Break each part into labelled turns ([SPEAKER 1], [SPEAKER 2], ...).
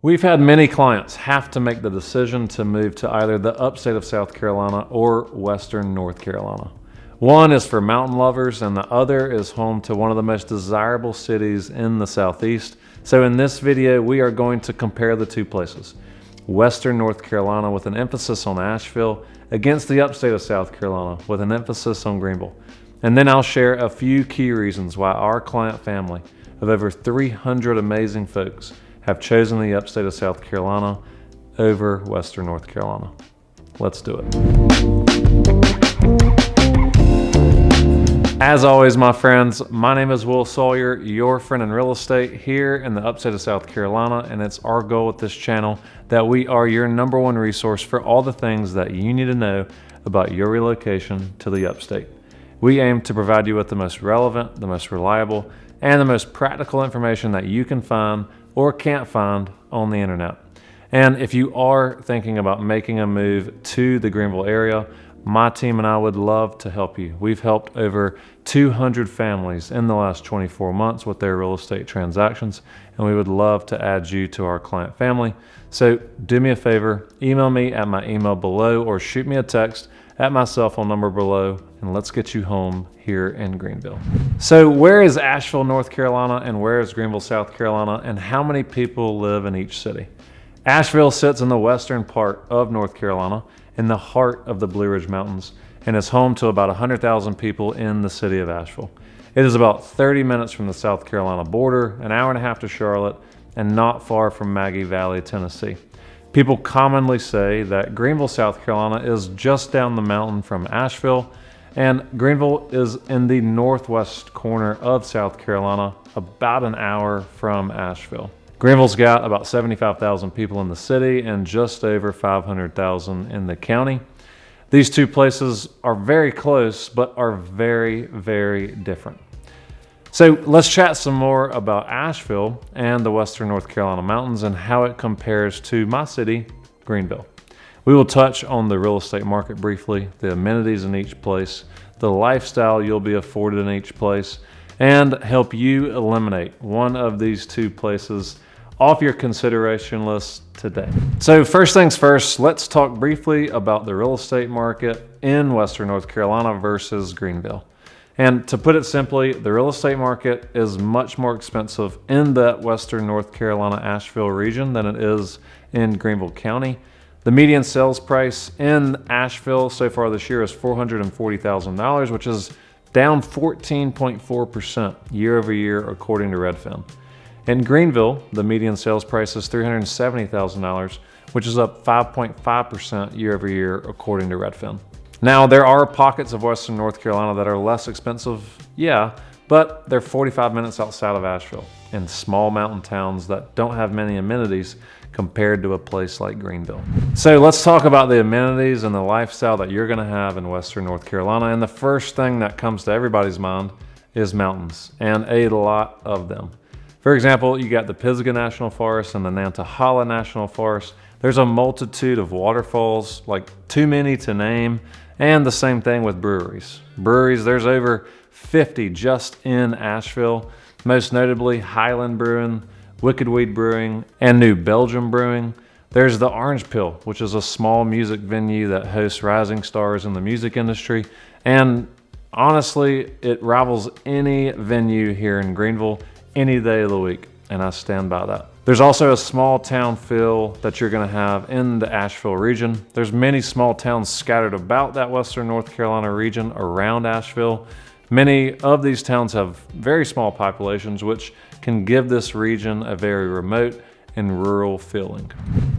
[SPEAKER 1] We've had many clients have to make the decision to move to either the upstate of South Carolina or western North Carolina. One is for mountain lovers and the other is home to one of the most desirable cities in the Southeast. So in this video, we are going to compare the two places. Western North Carolina with an emphasis on Asheville against the upstate of South Carolina with an emphasis on Greenville. And then I'll share a few key reasons why our client family of over 300 amazing folks have chosen the upstate of South Carolina over Western North Carolina. Let's do it. As always, my friends, my name is Sawyer, your friend in real estate here in the upstate of South Carolina, and it's our goal with this channel that we are your number one resource for all the things that you need to know about your relocation to the upstate. We aim to provide you with the most relevant, the most reliable, and the most practical information that you can find or can't find on the internet. And if you are thinking about making a move to the Greenville area, my team and I would love to help you. We've helped over 200 families in the last 24 months with their real estate transactions, and we would love to add you to our client family. So do me a favor, email me at my email below or shoot me a text at my cell phone number below, and let's get you home here in Greenville. So where is Asheville, North Carolina, and where is Greenville, South Carolina, and how many people live in each city? Asheville sits in the western part of North Carolina, in the heart of the Blue Ridge Mountains, and is home to about 100,000 people in the city of Asheville. It is about 30 minutes from the South Carolina border, an hour and a half to Charlotte, and not far from Maggie Valley, Tennessee. People commonly say that Greenville, South Carolina is just down the mountain from Asheville, and Greenville is in the northwest corner of South Carolina, about an hour from Asheville. Greenville's got about 75,000 people in the city and just over 500,000 in the county. These two places are very close, but are very, very different. So let's chat some more about Asheville and the Western North Carolina mountains and how it compares to my city, Greenville. We will touch on the real estate market briefly, the amenities in each place, the lifestyle you'll be afforded in each place, and help you eliminate one of these two places off your consideration list today. So first things first, let's talk briefly about the real estate market in Western North Carolina versus Greenville. And to put it simply, the real estate market is much more expensive in that Western North Carolina Asheville region than it is in Greenville County. The median sales price in Asheville so far this year is $440,000, which is down 14.4% year over year, according to Redfin. In Greenville, the median sales price is $370,000, which is up 5.5% year over year, according to Redfin. Now, there are pockets of Western North Carolina that are less expensive, yeah, but they're 45 minutes outside of Asheville in small mountain towns that don't have many amenities compared to a place like Greenville. So let's talk about the amenities and the lifestyle that you're gonna have in Western North Carolina. And the first thing that comes to everybody's mind is mountains, and a lot of them. For example, you got the Pisgah National Forest and the Nantahala National Forest. There's a multitude of waterfalls, like too many to name, and the same thing with breweries. Breweries, there's over 50 just in Asheville, most notably Highland Brewing, Wicked Weed Brewing, and New Belgium Brewing. There's the Orange Pill, which is a small music venue that hosts rising stars in the music industry. And honestly, it rivals any venue here in Greenville any day of the week, and I stand by that. There's also a small town feel that you're gonna have in the Asheville region. There's many small towns scattered about that Western North Carolina region around Asheville. Many of these towns have very small populations, which can give this region a very remote and rural feeling.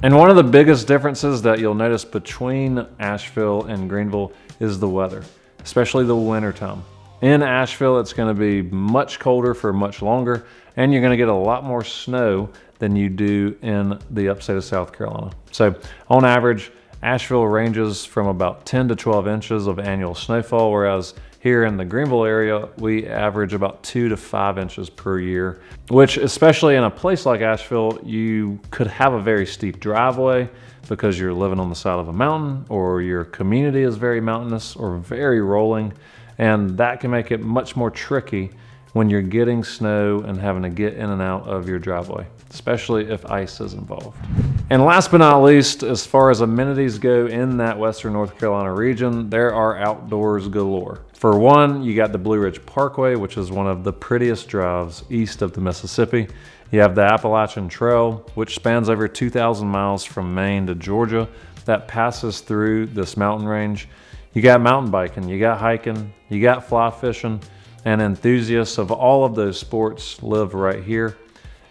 [SPEAKER 1] And one of the biggest differences that you'll notice between Asheville and Greenville is the weather, especially the winter time. In Asheville, it's gonna be much colder for much longer, and you're gonna get a lot more snow than you do in the upstate of South Carolina. So on average, Asheville ranges from about 10 to 12 inches of annual snowfall, whereas here in the Greenville area, we average about 2 to 5 inches per year, which especially in a place like Asheville, you could have a very steep driveway because you're living on the side of a mountain, or your community is very mountainous or very rolling, and that can make it much more tricky when you're getting snow and having to get in and out of your driveway, especially if ice is involved. And last but not least, as far as amenities go in that Western North Carolina region, there are outdoors galore. For one, you got the Blue Ridge Parkway, which is one of the prettiest drives east of the Mississippi. You have the Appalachian Trail, which spans over 2,000 miles from Maine to Georgia, that passes through this mountain range. You got mountain biking, you got hiking, you got fly fishing, and enthusiasts of all of those sports live right here.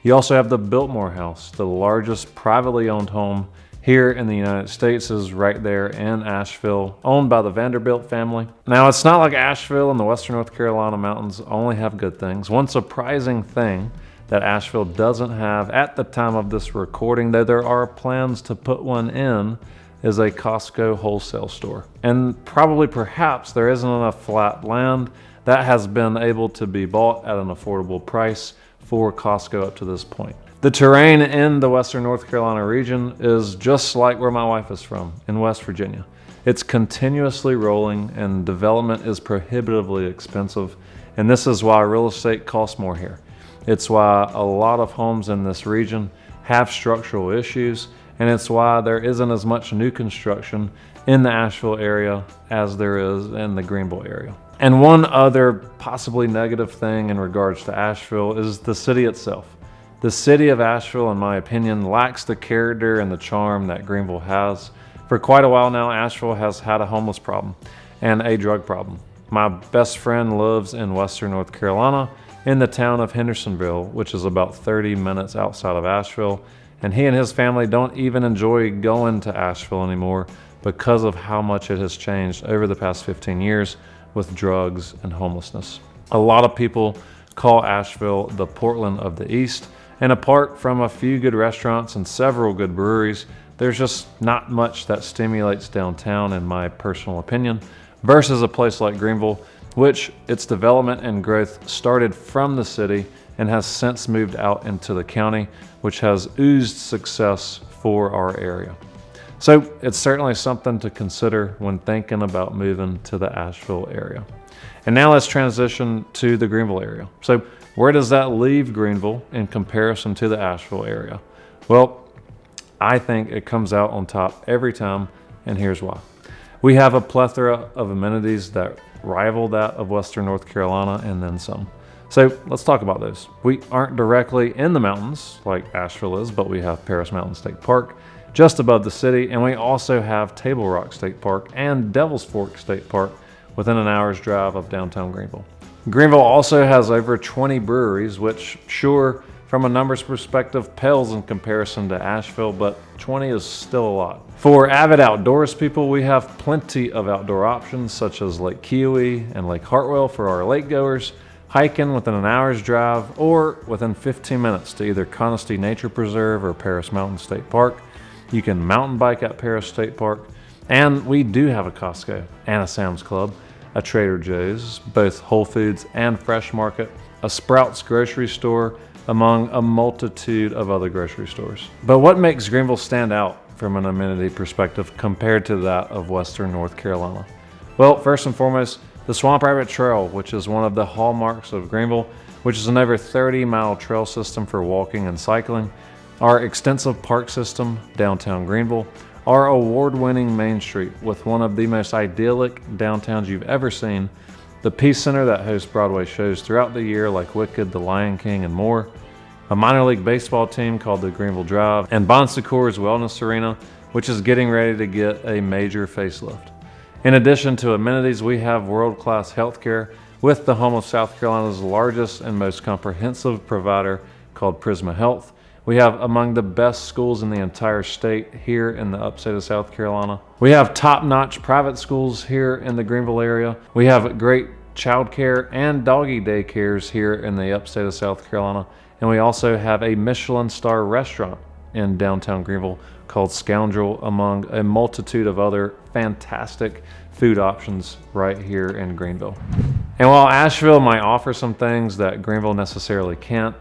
[SPEAKER 1] You also have the Biltmore House, the largest privately owned home here in the United States, is right there in Asheville, owned by the Vanderbilt family. Now, it's not like Asheville and the Western North Carolina mountains only have good things. One surprising thing that Asheville doesn't have at the time of this recording, though there are plans to put one in, is a Costco wholesale store. And probably perhaps there isn't enough flat land that has been able to be bought at an affordable price for Costco up to this point. The terrain in the Western North Carolina region is just like where my wife is from, in West Virginia. It's continuously rolling and development is prohibitively expensive, and this is why real estate costs more here. It's why a lot of homes in this region have structural issues, and it's why there isn't as much new construction in the Asheville area as there is in the Greenville area. And one other possibly negative thing in regards to Asheville is the city itself. The city of Asheville, in my opinion, lacks the character and the charm that Greenville has. For quite a while now, Asheville has had a homeless problem and a drug problem. My best friend lives in Western North Carolina in the town of Hendersonville, which is about 30 minutes outside of Asheville. And he and his family don't even enjoy going to Asheville anymore because of how much it has changed over the past 15 years with drugs and homelessness. A lot of people call Asheville the Portland of the East, and apart from a few good restaurants and several good breweries, there's just not much that stimulates downtown, in my personal opinion, versus a place like Greenville, which its development and growth started from the city and has since moved out into the county, which has oozed success for our area. So it's certainly something to consider when thinking about moving to the Asheville area. And now let's transition to the Greenville area. So where does that leave Greenville in comparison to the Asheville area? Well, I think it comes out on top every time, and here's why. We have a plethora of amenities that rival that of Western North Carolina and then some. So let's talk about those. We aren't directly in the mountains like Asheville is, but we have Paris Mountain State Park just above the city, and we also have Table Rock State Park and Devil's Fork State Park within an hour's drive of downtown Greenville. Greenville also has over 20 breweries, which sure, from a numbers perspective, pales in comparison to Asheville, but 20 is still a lot. For avid outdoors people, we have plenty of outdoor options such as Lake Keowee and Lake Hartwell for our lake goers, hiking within an hour's drive, or within 15 minutes to either Conisty Nature Preserve or Paris Mountain State Park. You can mountain bike at Paris State Park, and we do have a Costco and a Sam's Club, a Trader Joe's, both Whole Foods and Fresh Market, a Sprouts grocery store, among a multitude of other grocery stores. But what makes Greenville stand out from an amenity perspective compared to that of Western North Carolina? Well, first and foremost, the Swamp Rabbit Trail, which is one of the hallmarks of Greenville, which is an over 30-mile trail system for walking and cycling, our extensive park system, downtown Greenville, our award-winning Main Street with one of the most idyllic downtowns you've ever seen, the Peace Center that hosts Broadway shows throughout the year like Wicked, The Lion King, and more, a minor league baseball team called the Greenville Drive, and Bon Secours Wellness Arena, which is getting ready to get a major facelift. In addition to amenities, we have world-class healthcare with the home of South Carolina's largest and most comprehensive provider called Prisma Health. We have among the best schools in the entire state here in the upstate of South Carolina. We have top-notch private schools here in the Greenville area. We have great childcare and doggy daycares here in the upstate of South Carolina. And we also have a Michelin star restaurant in downtown Greenville called Scoundrel, among a multitude of other fantastic food options right here in Greenville. And while Asheville might offer some things that Greenville necessarily can't,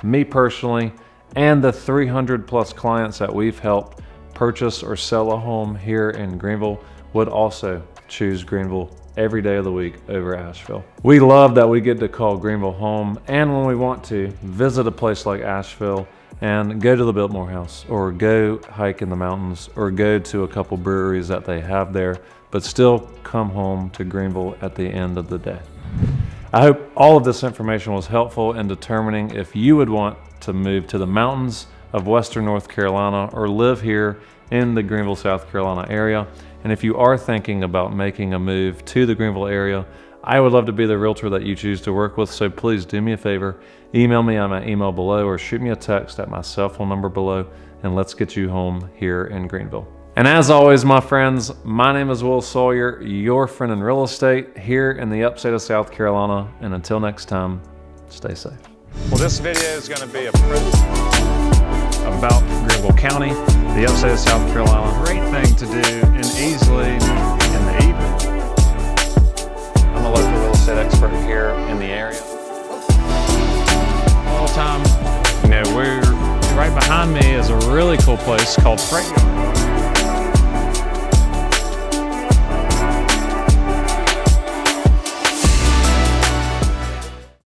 [SPEAKER 1] me personally, and the 300 plus clients that we've helped purchase or sell a home here in Greenville would also choose Greenville every day of the week over Asheville. We love that we get to call Greenville home, and when we want to, visit a place like Asheville and go to the Biltmore House, or go hike in the mountains, or go to a couple breweries that they have there, but still come home to Greenville at the end of the day. I hope all of this information was helpful in determining if you would want to move to the mountains of Western North Carolina or live here in the Greenville, South Carolina area. And if you are thinking about making a move to the Greenville area, I would love to be the realtor that you choose to work with, so please do me a favor, email me on my email below or shoot me a text at my cell phone number below, and let's get you home here in Greenville. And as always, my friends, my name is Will Sawyer, your friend in real estate here in the upstate of South Carolina. And until next time, stay safe. Well, this video is going to be a about Greenville County, the upstate of South Carolina. Great thing to do and easily in the evening. I'm a local real estate expert here in the area. All the time, we're right behind me is a really cool place called Freight Yard.